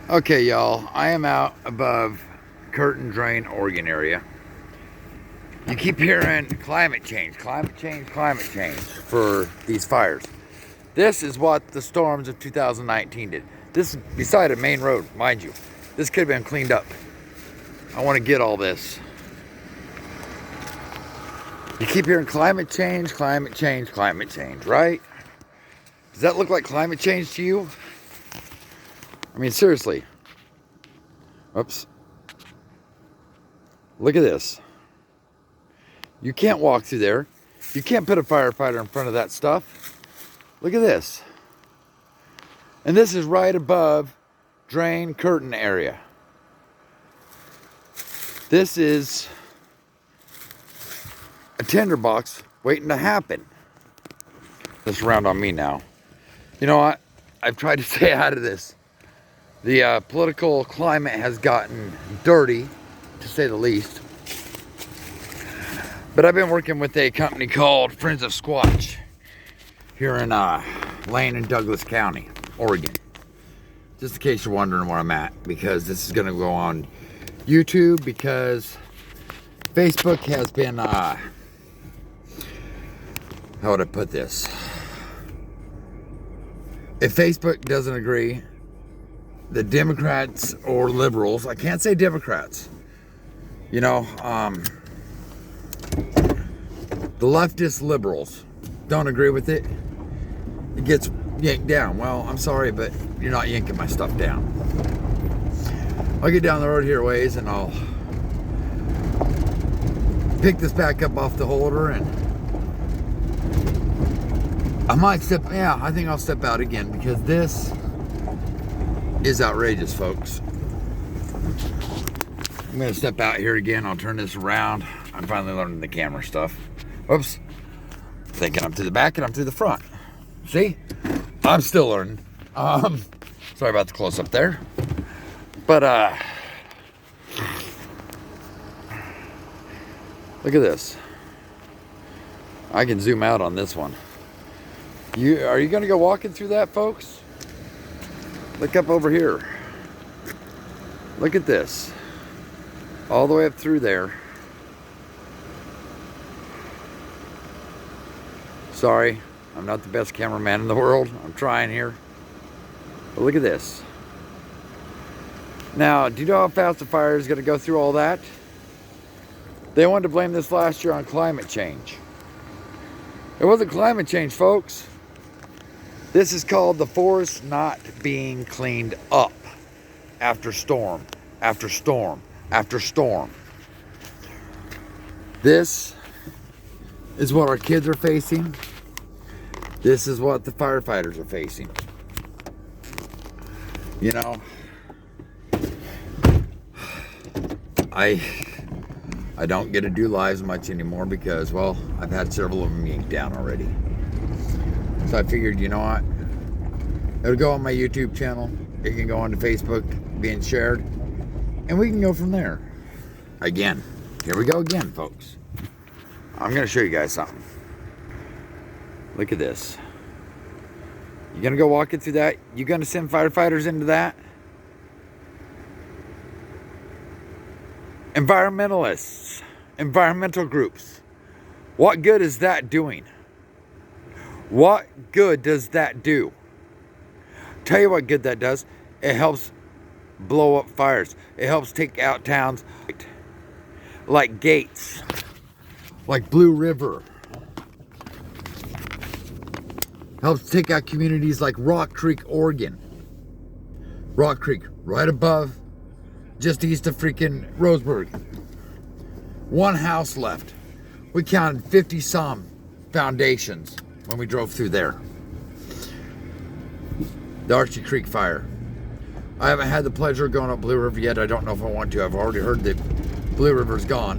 Okay, y'all, I am out above Curtin Drain, Oregon area. You keep hearing climate change for these fires. This is what the storms of 2019 did. This is beside a main road, mind you. This could have been cleaned up. I want to get all this. You keep hearing climate change, right? Does that look like climate change to you? I mean, seriously. Oops. Look at this. You can't walk through there. You can't put a firefighter in front of that stuff. Look at this. And this is right above Drain Curtin area. This is a tinderbox waiting to happen. This round on me now. You know what? I've tried to stay out of this. The political climate has gotten dirty, to say the least. But I've been working with a company called Friends of Squatch here in Lane and Douglas County, Oregon. Just in case you're wondering where I'm at, because this is going to go on YouTube, because Facebook has been, how would I put this? If Facebook doesn't agree, the Democrats or liberals, I can't say Democrats, you know, the leftist liberals don't agree with it, it gets yanked down. Well, I'm sorry, but you're not yanking my stuff down. I'll get down the road here a ways and I'll pick this back up off the holder, and I might I think I'll step out again, because this is outrageous, folks. I'm gonna step out here again. I'll turn this around. I'm finally learning the camera stuff. Oops. Thinking I'm to the back and I'm to the front. See? I'm still learning. Sorry about the close up there. But look at this. I can zoom out on this one. Are you gonna go walking through that, folks? Look up over here. Look at this. All the way up through there. Sorry, I'm not the best cameraman in the world. I'm trying here. But look at this. Now, do you know how fast the fire is going to go through all that? They wanted to blame this last year on climate change. It wasn't climate change, folks. This is called the forest not being cleaned up after storm, after storm, after storm. This is what our kids are facing. This is what the firefighters are facing. You know, I don't get to do lives much anymore because, well, I've had several of them yanked down already. So I figured, you know what? It'll go on my YouTube channel. It can go onto Facebook, being shared, and we can go from there. Again, here we go again, folks. I'm going to show you guys something. Look at this. You going to go walking through that? You going to send firefighters into that? Environmentalists, environmental groups. What good is that doing? What good does that do? Tell you what good that does. It helps blow up fires. It helps take out towns like Gates, like Blue River. Helps take out communities like Rock Creek, Oregon. Rock Creek, right above, just east of freaking Roseburg. One house left. We counted 50-some foundations when we drove through there. The Archie Creek fire. I haven't had the pleasure of going up Blue River yet. I don't know if I want to. I've already heard that Blue River's gone.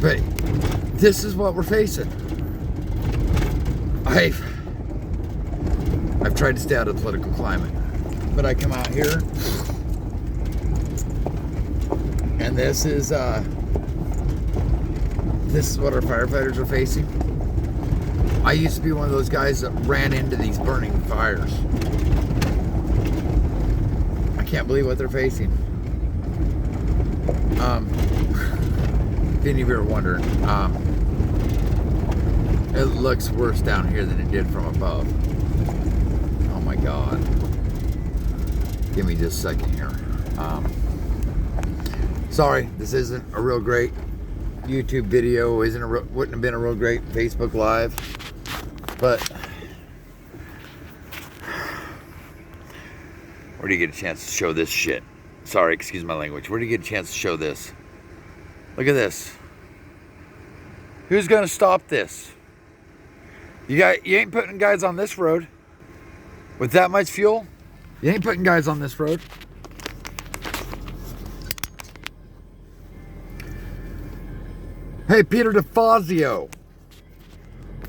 But this is what we're facing. I've tried to stay out of the political climate, but I come out here, and this is what our firefighters are facing. I used to be one of those guys that ran into these burning fires. I can't believe what they're facing. If any of you are wondering, it looks worse down here than it did from above. Oh my God. Give me just a second here. Sorry, this isn't a real great YouTube video. Wouldn't have been a real great Facebook Live. But where do you get a chance to show this shit? Sorry, excuse my language. Where do you get a chance to show this? Look at this. Who's gonna stop this? You ain't putting guys on this road with that much fuel. You ain't putting guys on this road. Hey, Peter DeFazio.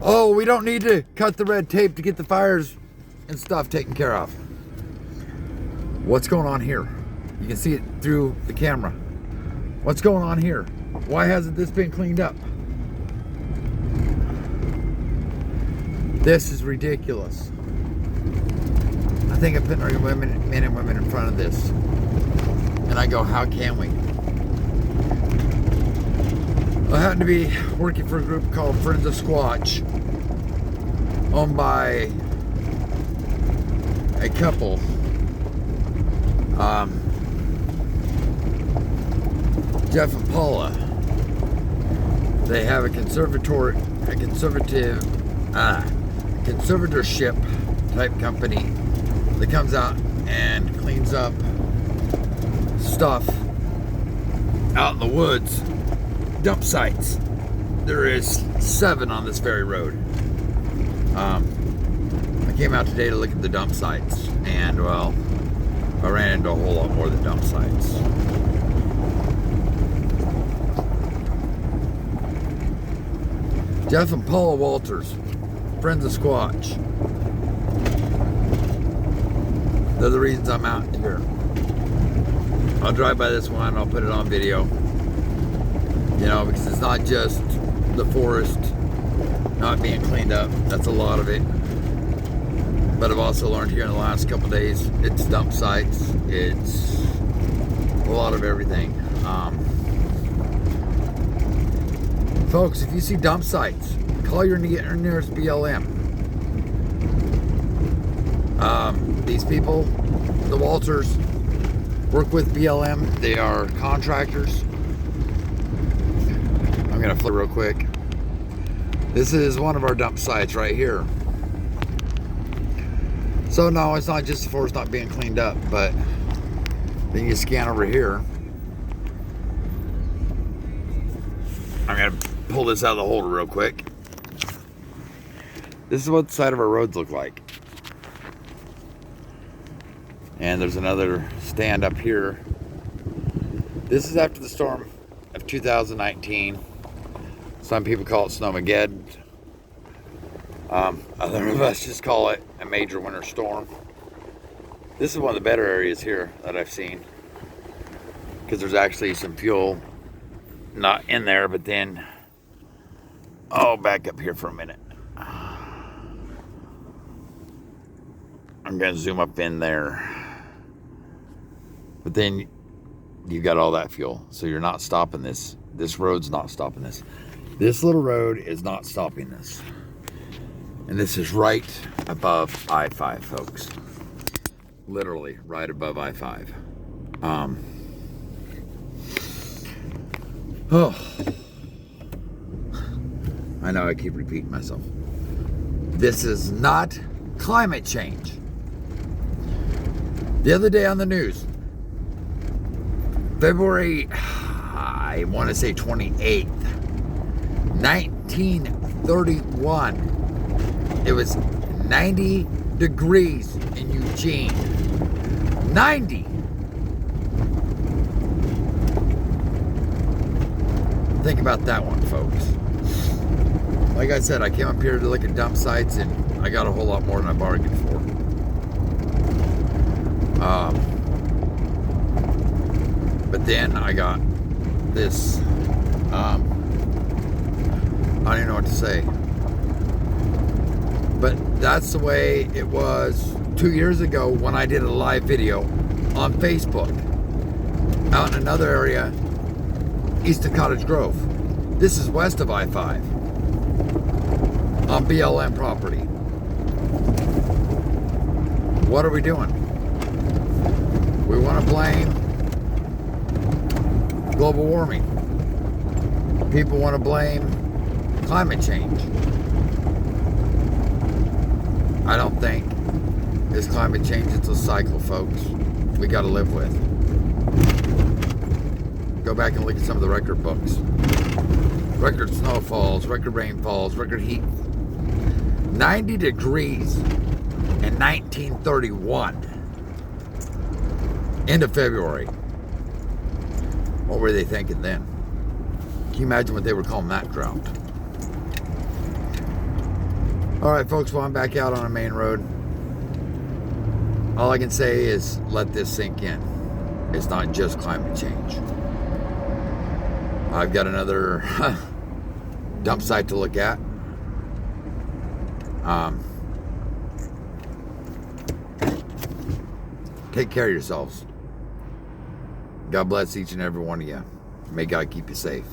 Oh, we don't need to cut the red tape to get the fires and stuff taken care of. What's going on here? You can see it through the camera. What's going on here? Why hasn't this been cleaned up? This is ridiculous. I think I'm putting our men and women in front of this. And I go, how can we? I happen to be working for a group called Friends of Squatch, owned by a couple. Jeff and Paula. They have a conservatorship type company that comes out and cleans up stuff out in the woods, dump sites. There is 7 on this very road. I came out today to look at the dump sites, and well, I ran into a whole lot more than dump sites. Jeff and Paula Walters, Friends of Squatch. They're the reasons I'm out here. I'll drive by this one, I'll put it on video. You know, because it's not just the forest not being cleaned up. That's a lot of it. But I've also learned here in the last couple of days, it's dump sites. It's a lot of everything. Folks, if you see dump sites, call your nearest BLM. These people, the Walters, work with BLM. They are contractors. I'm gonna flip real quick. This is one of our dump sites right here. So no, it's not just the forest not being cleaned up, but then you scan over here. I'm gonna pull this out of the holder real quick. This is what the side of our roads look like. And there's another stand up here. This is after the storm of 2019. Some people call it Snowmageddon. Other of us just call it a major winter storm. This is one of the better areas here that I've seen, because there's actually some fuel not in there, but then, oh, back up here for a minute. I'm gonna zoom up in there. But then you got all that fuel, so you're not stopping this. This road's not stopping this. This little road is not stopping this. And this is right above I-5, folks. Literally right above I-5. Oh, I know I keep repeating myself. This is not climate change. The other day on the news, February, I want to say 28th, 1931. It was 90 degrees in Eugene. 90. Think about that one, folks. Like I said, I came up here to look at dump sites, and I got a whole lot more than I bargained for. But then I got this, I don't even know what to say. But that's the way it was 2 years ago when I did a live video on Facebook out in another area east of Cottage Grove. This is west of I-5 on BLM property. What are we doing? We want to blame global warming. People want to blame climate change. I don't think it's climate change. It's a cycle, folks. We got to live with. Go back and look at some of the record books. Record snowfalls, record rainfalls, record heat. 90 degrees in 1931. End of February. What were they thinking then? Can you imagine what they were calling that drought? All right, folks, well, I'm back out on a main road. All I can say is let this sink in. It's not just climate change. I've got another dump site to look at. Take care of yourselves. God bless each and every one of you. May God keep you safe.